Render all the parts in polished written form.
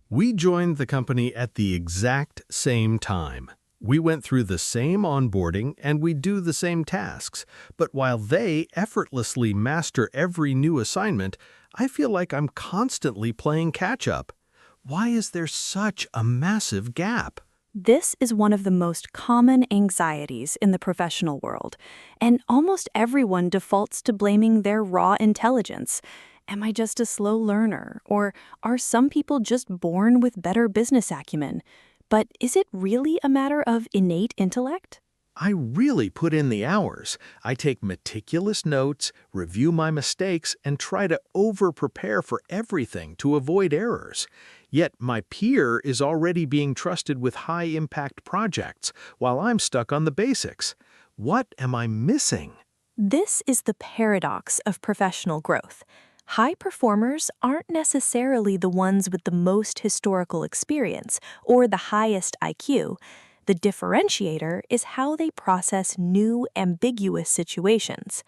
We joined the company at the exact same time. We went through the same onboarding and we do the same tasks, but while they effortlessly master every new assignment, I feel like I'm constantly playing catch-up. Why is there such a massive gap? This is one of the most common anxieties in the professional world, and almost everyone defaults to blaming their raw intelligence. Am I just a slow learner? Or are some people just born with better business acumen? But is it really a matter of innate intellect? I really put in the hours. I take meticulous notes, review my mistakes, and try to over-prepare for everything to avoid errors. Yet my peer is already being trusted with high-impact projects, while I'm stuck on the basics. What am I missing? This is the paradox of professional growth. High performers aren't necessarily the ones with the most historical experience or the highest IQ. The differentiator is how they process new, ambiguous situations.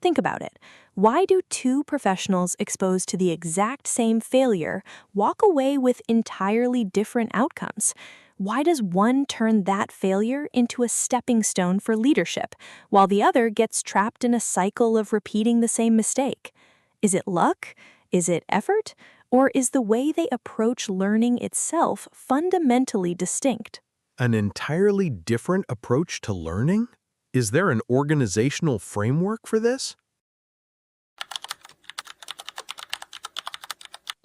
Think about it. Why do two professionals exposed to the exact same failure walk away with entirely different outcomes? Why does one turn that failure into a stepping stone for leadership, while the other gets trapped in a cycle of repeating the same mistake? Is it luck? Is it effort? Or is the way they approach learning itself fundamentally distinct? An entirely different approach to learning? Is there an organizational framework for this?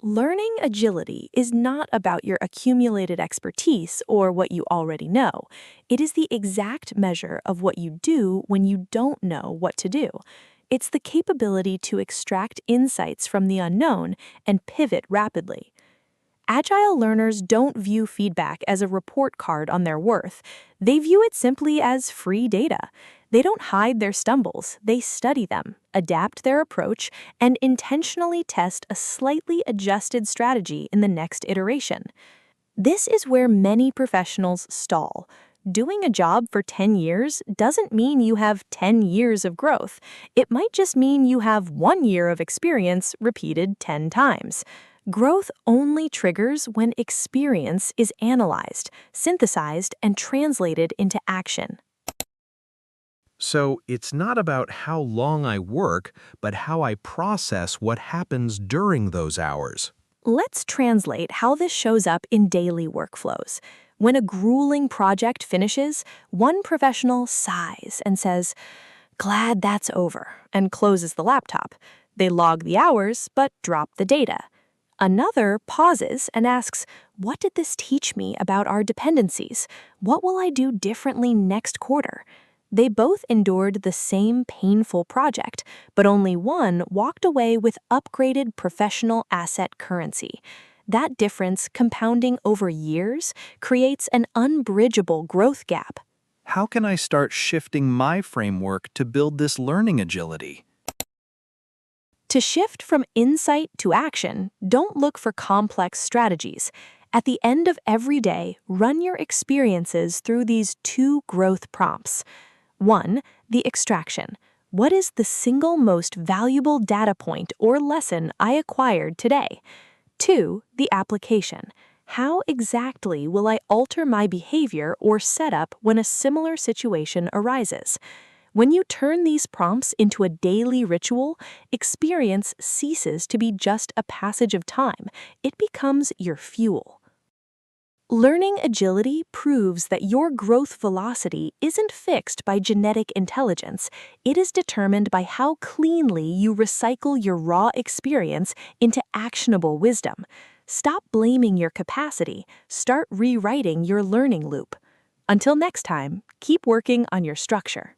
Learning agility is not about your accumulated expertise or what you already know. It is the exact measure of what you do when you don't know what to do. It's the capability to extract insights from the unknown and pivot rapidly. Agile learners don't view feedback as a report card on their worth. They view it simply as free data. They don't hide their stumbles. They study them, adapt their approach, and intentionally test a slightly adjusted strategy in the next iteration. This is where many professionals stall. Doing a job for 10 years doesn't mean you have 10 years of growth. It might just mean you have 1 year of experience repeated 10 times. Growth only triggers when experience is analyzed, synthesized, and translated into action. So it's not about how long I work, but how I process what happens during those hours. Let's translate how this shows up in daily workflows. When a grueling project finishes, one professional sighs and says, "Glad that's over," and closes the laptop. They log the hours, but drop the data. Another pauses and asks, "What did this teach me about our dependencies? What will I do differently next quarter?" They both endured the same painful project, but only one walked away with upgraded professional asset currency. That difference, compounding over years, creates an unbridgeable growth gap. How can I start shifting my framework to build this learning agility? To shift from insight to action, don't look for complex strategies. At the end of every day, run your experiences through these two growth prompts. 1. The extraction. What is the single most valuable data point or lesson I acquired today? 2. The application. How exactly will I alter my behavior or setup when a similar situation arises? When you turn these prompts into a daily ritual, experience ceases to be just a passage of time. It becomes your fuel. Learning agility proves that your growth velocity isn't fixed by genetic intelligence. It is determined by how cleanly you recycle your raw experience into actionable wisdom. Stop blaming your capacity. Start rewriting your learning loop. Until next time, keep working on your structure.